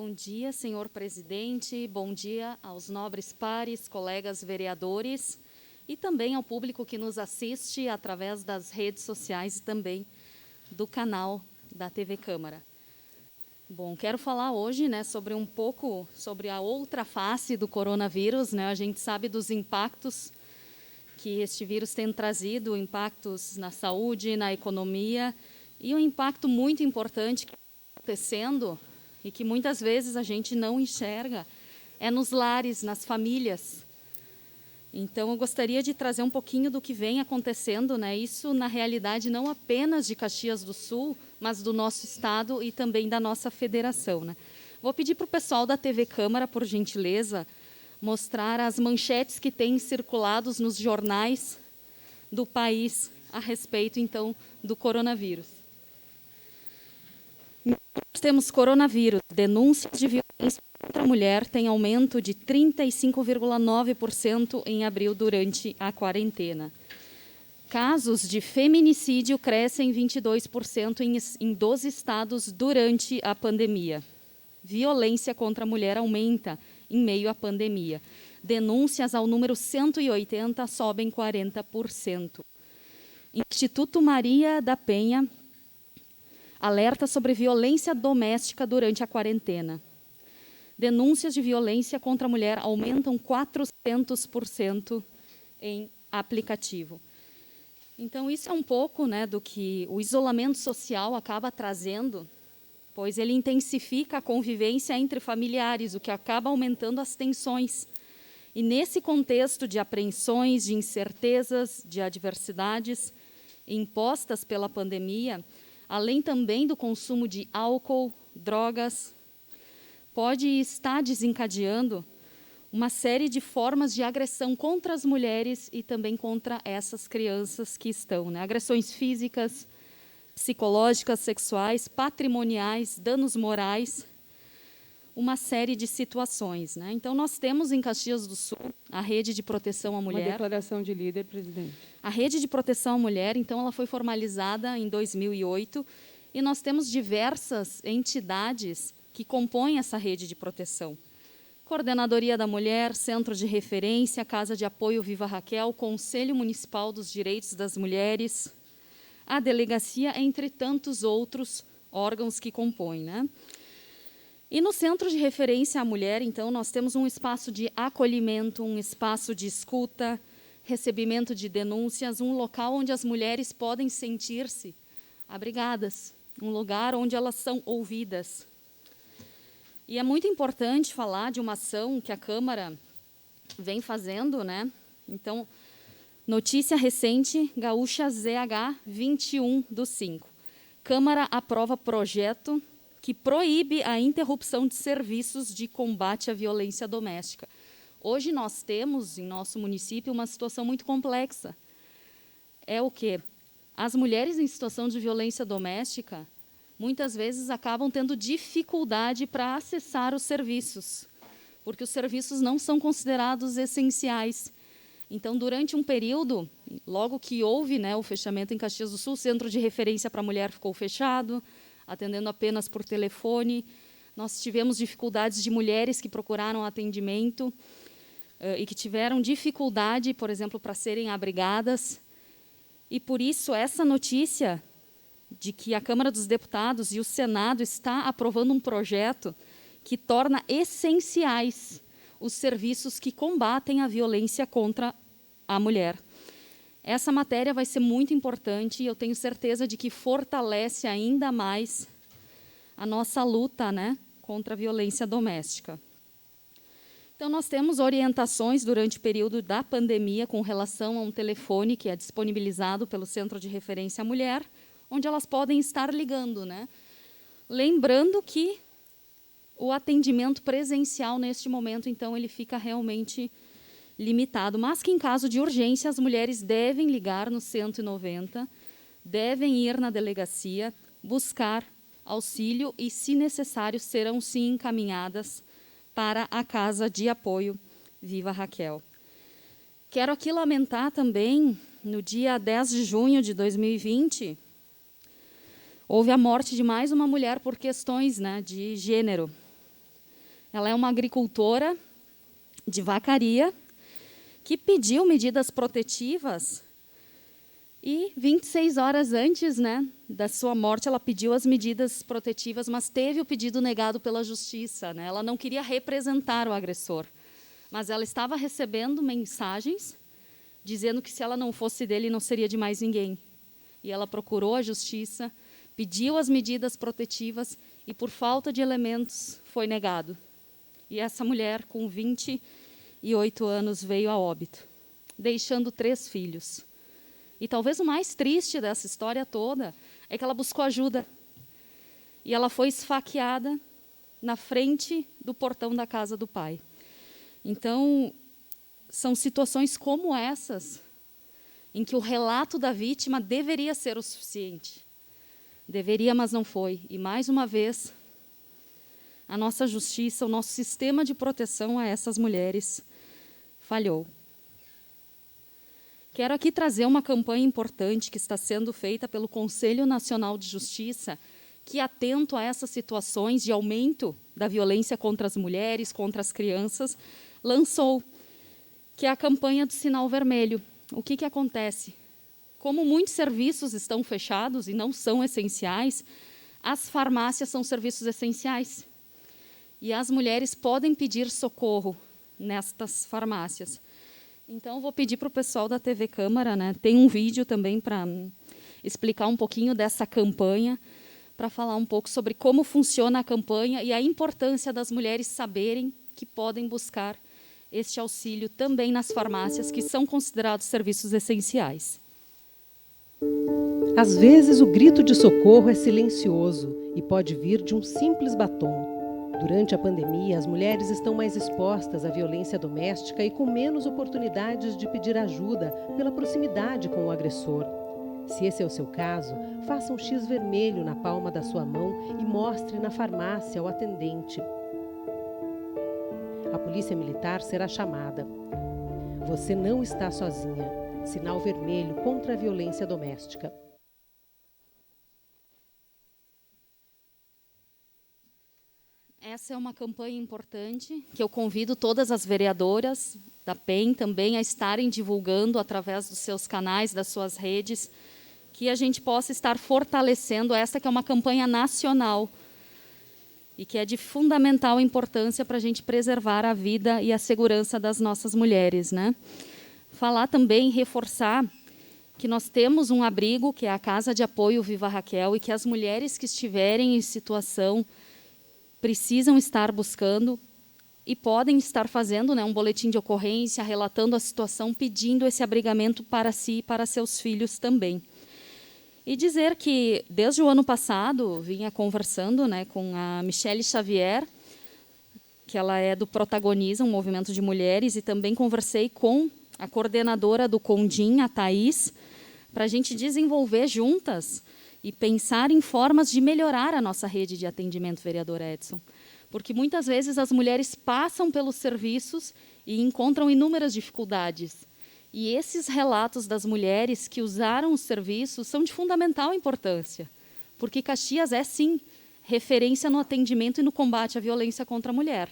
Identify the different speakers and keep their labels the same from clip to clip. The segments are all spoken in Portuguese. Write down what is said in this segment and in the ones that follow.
Speaker 1: Bom dia, senhor presidente, bom dia aos nobres pares, colegas vereadores e também ao público que nos assiste através das redes sociais e também do canal da TV Câmara. Bom, quero falar hoje, sobre um pouco sobre a outra face do coronavírus, A gente sabe dos impactos que este vírus tem trazido, impactos na saúde, na economia e um impacto muito importante que está acontecendo e que muitas vezes a gente não enxerga, é nos lares, nas famílias. Então, eu gostaria de trazer um pouquinho do que vem acontecendo, Isso, na realidade, não apenas de Caxias do Sul, mas do nosso estado e também da nossa federação, Vou pedir para o pessoal da TV Câmara, por gentileza, mostrar as manchetes que têm circulados nos jornais do país a respeito, então, do coronavírus. Nós temos coronavírus, denúncias de violência contra a mulher têm aumento de 35,9% em abril durante a quarentena. Casos de feminicídio crescem 22% em 12 estados durante a pandemia. Violência contra a mulher aumenta em meio à pandemia. Denúncias ao número 180 sobem 40%. Instituto Maria da Penha alerta sobre violência doméstica durante a quarentena. Denúncias de violência contra a mulher aumentam 400% em aplicativo. Então, isso é um pouco do que o isolamento social acaba trazendo, pois ele intensifica a convivência entre familiares, o que acaba aumentando as tensões. E nesse contexto de apreensões, de incertezas, de adversidades impostas pela pandemia, além também do consumo de álcool, drogas, pode estar desencadeando uma série de formas de agressão contra as mulheres e também contra essas crianças que estão, Agressões físicas, psicológicas, sexuais, patrimoniais, danos morais, uma série de situações, Então, nós temos em Caxias do Sul a Rede de Proteção à Mulher.
Speaker 2: Uma declaração de líder, presidente.
Speaker 1: A Rede de Proteção à Mulher, então, ela foi formalizada em 2008 e nós temos diversas entidades que compõem essa rede de proteção. Coordenadoria da Mulher, Centro de Referência, Casa de Apoio Viva Raquel, Conselho Municipal dos Direitos das Mulheres, a Delegacia, entre tantos outros órgãos que compõem, E no Centro de Referência à Mulher, então, nós temos um espaço de acolhimento, um espaço de escuta, recebimento de denúncias, um local onde as mulheres podem sentir-se abrigadas, um lugar onde elas são ouvidas. E é muito importante falar de uma ação que a Câmara vem fazendo, Então, notícia recente, Gaúcha ZH 21/5. Câmara aprova projeto que proíbe a interrupção de serviços de combate à violência doméstica. Hoje nós temos, em nosso município, uma situação muito complexa. É o quê? As mulheres em situação de violência doméstica, muitas vezes acabam tendo dificuldade para acessar os serviços, porque os serviços não são considerados essenciais. Então, durante um período, logo que houve o fechamento em Caxias do Sul, o Centro de Referência para a Mulher ficou fechado, atendendo apenas por telefone. Nós tivemos dificuldades de mulheres que procuraram atendimento e que tiveram dificuldade, por exemplo, para serem abrigadas. E, por isso, essa notícia de que a Câmara dos Deputados e o Senado está aprovando um projeto que torna essenciais os serviços que combatem a violência contra a mulher. Essa matéria vai ser muito importante e eu tenho certeza de que fortalece ainda mais a nossa luta, contra a violência doméstica. Então, nós temos orientações durante o período da pandemia com relação a um telefone que é disponibilizado pelo Centro de Referência à Mulher, onde elas podem estar ligando, Lembrando que o atendimento presencial, neste momento, então, ele fica realmente limitado, mas que, em caso de urgência, as mulheres devem ligar no 190, devem ir na delegacia, buscar auxílio e, se necessário, serão, sim, encaminhadas para a Casa de Apoio Viva Raquel. Quero aqui lamentar também, no dia 10 de junho de 2020, houve a morte de mais uma mulher por questões de gênero. Ela é uma agricultora de Vacaria que pediu medidas protetivas e 26 horas antes, né, da sua morte, ela pediu as medidas protetivas, mas teve o pedido negado pela justiça, né? Ela não queria representar o agressor, mas ela estava recebendo mensagens dizendo que se ela não fosse dele, não seria de mais ninguém. E ela procurou a justiça, pediu as medidas protetivas e, por falta de elementos, foi negado. E essa mulher, com 28 anos, veio a óbito, deixando 3 filhos. E talvez o mais triste dessa história toda é que ela buscou ajuda. E ela foi esfaqueada na frente do portão da casa do pai. Então, são situações como essas, em que o relato da vítima deveria ser o suficiente. Deveria, mas não foi. E, mais uma vez, a nossa justiça, o nosso sistema de proteção a essas mulheres falhou. Quero aqui trazer uma campanha importante que está sendo feita pelo Conselho Nacional de Justiça, que, atento a essas situações de aumento da violência contra as mulheres, contra as crianças, lançou, que é a campanha do Sinal Vermelho. O que acontece? Como muitos serviços estão fechados e não são essenciais, as farmácias são serviços essenciais. E as mulheres podem pedir socorro nestas farmácias. Então, vou pedir para o pessoal da TV Câmara, né, tem um vídeo também para explicar um pouquinho dessa campanha, para falar um pouco sobre como funciona a campanha e a importância das mulheres saberem que podem buscar este auxílio também nas farmácias, que são considerados serviços essenciais.
Speaker 3: Às vezes, o grito de socorro é silencioso e pode vir de um simples batom. Durante a pandemia, as mulheres estão mais expostas à violência doméstica e com menos oportunidades de pedir ajuda pela proximidade com o agressor. Se esse é o seu caso, faça um X vermelho na palma da sua mão e mostre na farmácia ao atendente. A polícia militar será chamada. Você não está sozinha. Sinal vermelho contra a violência doméstica.
Speaker 1: Essa é uma campanha importante, que eu convido todas as vereadoras da PEN também a estarem divulgando através dos seus canais, das suas redes, que a gente possa estar fortalecendo essa que é uma campanha nacional e que é de fundamental importância para a gente preservar a vida e a segurança das nossas mulheres, né? Falar também, reforçar que nós temos um abrigo, que é a Casa de Apoio Viva Raquel, e que as mulheres que estiverem em situação precisam estar buscando e podem estar fazendo, né, um boletim de ocorrência, relatando a situação, pedindo esse abrigamento para si e para seus filhos também. E dizer que, desde o ano passado, vinha conversando, né, com a Michele Xavier, que ela é do Protagoniza, um movimento de mulheres, e também conversei com a coordenadora do Condim, a Thaís, para a gente desenvolver juntas e pensar em formas de melhorar a nossa rede de atendimento, vereador Edson. Porque muitas vezes as mulheres passam pelos serviços e encontram inúmeras dificuldades. E esses relatos das mulheres que usaram os serviços são de fundamental importância, porque Caxias é, sim, referência no atendimento e no combate à violência contra a mulher.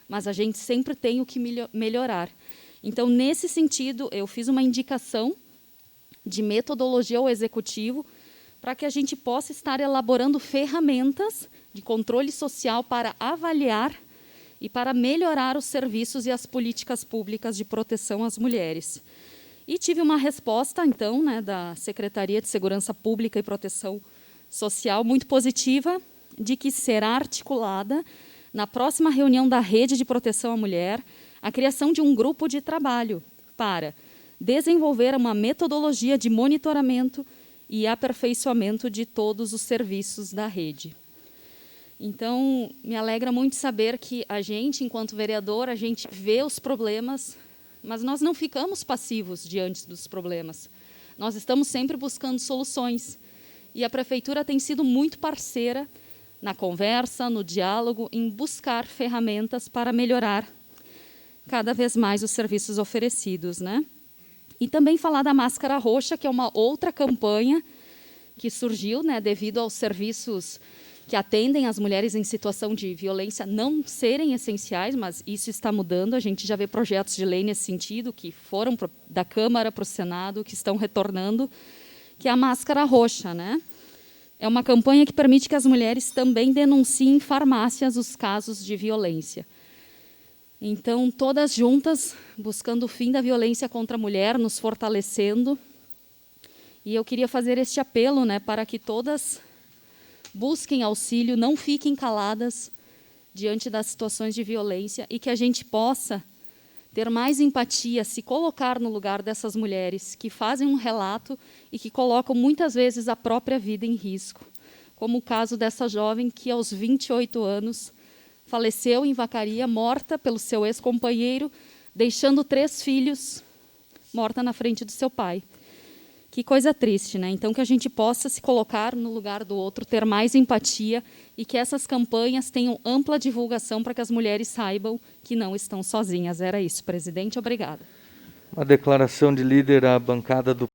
Speaker 1: Mas a gente sempre tem o que melhorar. Então, nesse sentido, eu fiz uma indicação de metodologia ao executivo para que a gente possa estar elaborando ferramentas de controle social para avaliar e para melhorar os serviços e as políticas públicas de proteção às mulheres. E tive uma resposta, então, né, da Secretaria de Segurança Pública e Proteção Social muito positiva, de que será articulada, na próxima reunião da Rede de Proteção à Mulher, a criação de um grupo de trabalho para desenvolver uma metodologia de monitoramento e aperfeiçoamento de todos os serviços da rede. Então, me alegra muito saber que a gente, enquanto vereador, a gente vê os problemas, mas nós não ficamos passivos diante dos problemas. Nós estamos sempre buscando soluções. E a Prefeitura tem sido muito parceira na conversa, no diálogo, em buscar ferramentas para melhorar cada vez mais os serviços oferecidos, né? E também falar da Máscara Roxa, que é uma outra campanha que surgiu, né, devido aos serviços que atendem as mulheres em situação de violência não serem essenciais, mas isso está mudando. A gente já vê projetos de lei nesse sentido, que foram da Câmara para o Senado, que estão retornando, que é a Máscara Roxa, né? É uma campanha que permite que as mulheres também denunciem em farmácias os casos de violência. Então, todas juntas, buscando o fim da violência contra a mulher, nos fortalecendo. E eu queria fazer este apelo, né, para que todas busquem auxílio, não fiquem caladas diante das situações de violência e que a gente possa ter mais empatia, se colocar no lugar dessas mulheres que fazem um relato e que colocam muitas vezes a própria vida em risco, como o caso dessa jovem que aos 28 anos faleceu em Vacaria, morta pelo seu ex-companheiro, deixando 3 filhos, morta na frente do seu pai. Que coisa triste, né? Então, que a gente possa se colocar no lugar do outro, ter mais empatia e que essas campanhas tenham ampla divulgação para que as mulheres saibam que não estão sozinhas. Era isso, presidente. Obrigada.
Speaker 4: Uma declaração de líder à bancada do